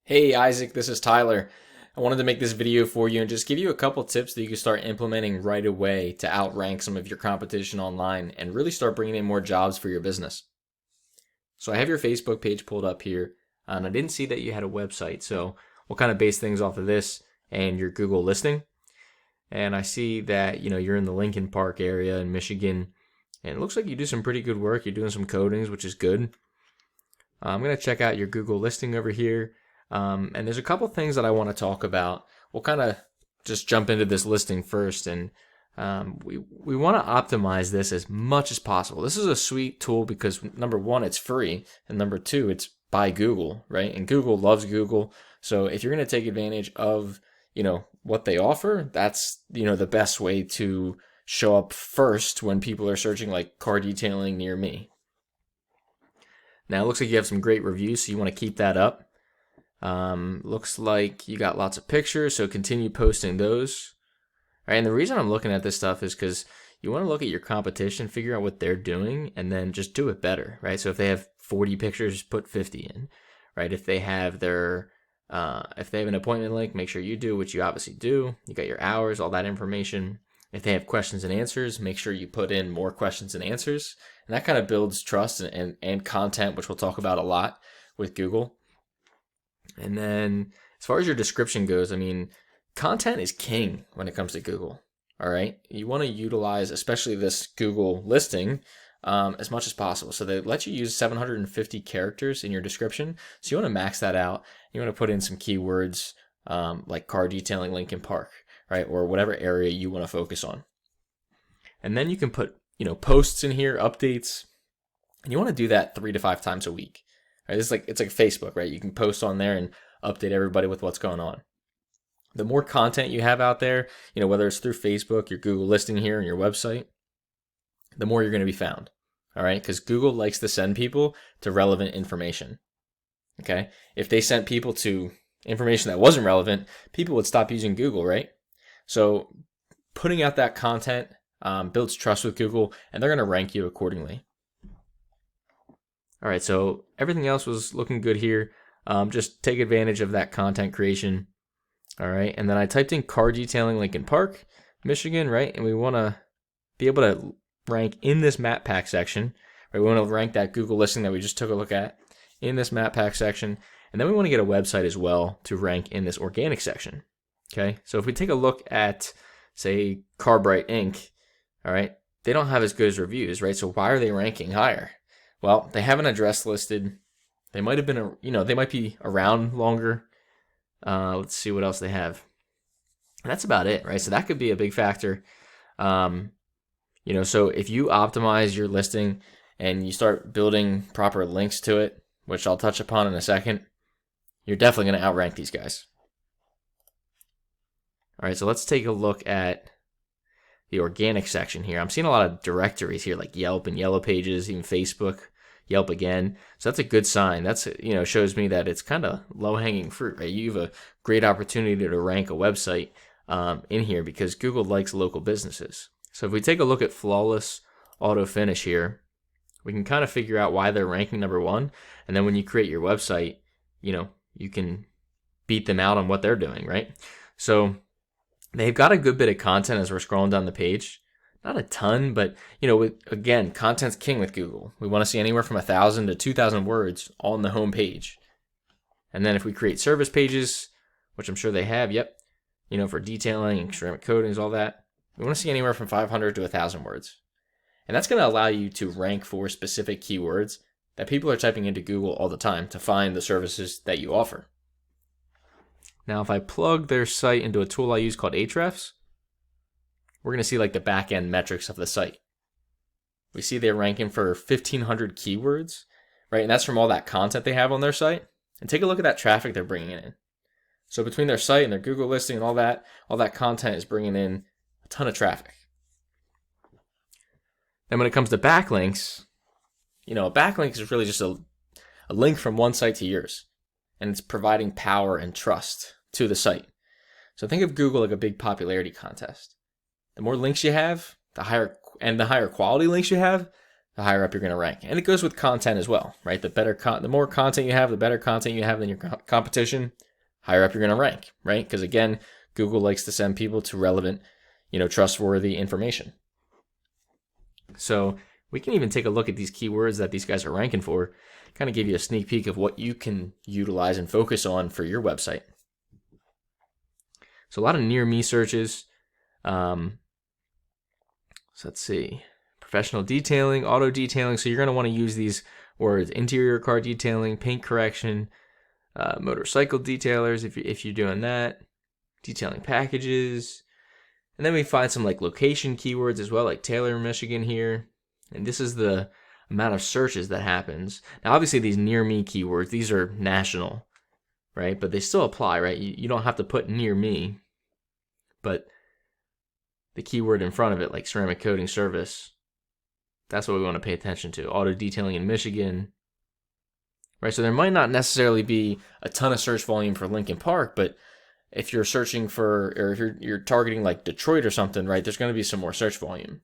Hey Isaac, this is Tyler. I wanted to make this video for you and just give you a couple tips that you can start implementing right away to outrank some of your competition online and really start bringing in more jobs for your business. So I have your Facebook page pulled up here, and I didn't see that you had a website, so we'll kind of base things off of this and your Google listing. And I see that you're in the Lincoln Park area in Michigan, and it looks like you do some pretty good work. You're doing some codings, which is good. I'm going to check out your Google listing over here. And there's a couple things that I want to talk about. We'll kind of just jump into this listing first, and we want to optimize this as much as possible. This is a sweet tool because number one, it's free, and number two, it's by Google, right? And Google loves Google. So if you're going to take advantage of what they offer, that's the best way to show up first when people are searching like car detailing near me. Now it looks like you have some great reviews, so you want to keep that up. Looks like you got lots of pictures, so continue posting those. All right, and the reason I'm looking at this stuff is because you want to look at your competition, figure out what they're doing, and then just do it better, right? So if they have 40 pictures, put 50 in, right? If they have an appointment link, make sure you do, which you obviously do. You got your hours, all that information. If they have questions and answers, make sure you put in more questions and answers. And that kind of builds trust and content, which we'll talk about a lot with Google. And then as far as your description goes, content is king when it comes to Google. All right. You want to utilize, especially this Google listing, as much as possible. So they let you use 750 characters in your description. So you want to max that out. You want to put in some keywords like car detailing Lincoln Park, right? Or whatever area you want to focus on. And then you can put, posts in here, updates. And you want to do that 3 to 5 times a week. Right, it's like Facebook, right? You can post on there and update everybody with what's going on. The more content you have out there, whether it's through Facebook, your Google listing here, and your website, the more you're going to be found. All right, because Google likes to send people to relevant information. Okay, if they sent people to information that wasn't relevant, people would stop using Google, right? So putting out that content builds trust with Google, and they're going to rank you accordingly. All right, so everything else was looking good here. Just take advantage of that content creation. All right, and then I typed in car detailing Lincoln Park, Michigan, right? And we want to be able to rank in this map pack section. Right? We want to rank that Google listing that we just took a look at in this map pack section. And then we want to get a website as well to rank in this organic section. Okay, so if we take a look at, say, Car Bright Inc., all right, they don't have as good as reviews, right? So why are they ranking higher? Well, they have an address listed. They might have been, they might be around longer. Let's see what else they have. And that's about it, right? So that could be a big factor. So if you optimize your listing and you start building proper links to it, which I'll touch upon in a second, you're definitely going to outrank these guys. All right, so let's take a look at the organic section here. I'm seeing a lot of directories here like Yelp and Yellow Pages, even Facebook. Yelp again. So that's a good sign. That's, shows me that it's kind of low-hanging fruit, right? You have a great opportunity to rank a website in here because Google likes local businesses. So if we take a look at Flawless Auto Finish here, we can kind of figure out why they're ranking number one. And then when you create your website, you can beat them out on what they're doing, right? So they've got a good bit of content as we're scrolling down the page. Not a ton, but again, content's king with Google. We want to see anywhere from 1,000 to 2,000 words on the home page. And then if we create service pages, which I'm sure they have, for detailing and ceramic coatings, all that, we want to see anywhere from 500 to 1,000 words. And that's going to allow you to rank for specific keywords that people are typing into Google all the time to find the services that you offer. Now, if I plug their site into a tool I use called Ahrefs, we're going to see like the back end metrics of the site. We see they're ranking for 1,500 keywords, right? And that's from all that content they have on their site. And take a look at that traffic they're bringing in. So between their site and their Google listing and all that content is bringing in a ton of traffic. Then when it comes to backlinks, a backlink is really just a link from one site to yours. And it's providing power and trust to the site. So think of Google like a big popularity contest. The more links you have, the higher quality links you have, the higher up you're going to rank. And it goes with content as well, right? The more content you have, the better content you have than your competition, higher up you're going to rank, right? Because again, Google likes to send people to relevant, trustworthy information. So we can even take a look at these keywords that these guys are ranking for, kind of give you a sneak peek of what you can utilize and focus on for your website. So a lot of near me searches. So let's see. Professional detailing, auto detailing. So you're going to want to use these words: interior car detailing, paint correction, motorcycle detailers if you're doing that, detailing packages. And then we find some like location keywords as well, like Taylor, Michigan here. And this is the amount of searches that happens. Now, obviously, these near me keywords, these are national, right? But they still apply, right? You don't have to put near me, but the keyword in front of it, like ceramic coating service, that's what we want to pay attention to. Auto detailing in Michigan, right? So there might not necessarily be a ton of search volume for Lincoln Park, but if you're searching for, or if you're targeting like Detroit or something, right, there's going to be some more search volume.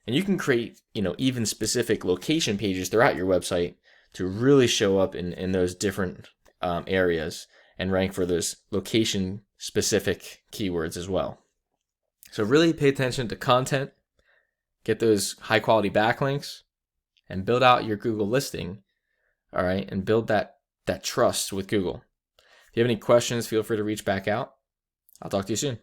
And you can create, even specific location pages throughout your website to really show up in those different areas and rank for those location specific keywords as well. So really pay attention to content, get those high quality backlinks, and build out your Google listing, all right, and build that trust with Google. If you have any questions, feel free to reach back out. I'll talk to you soon.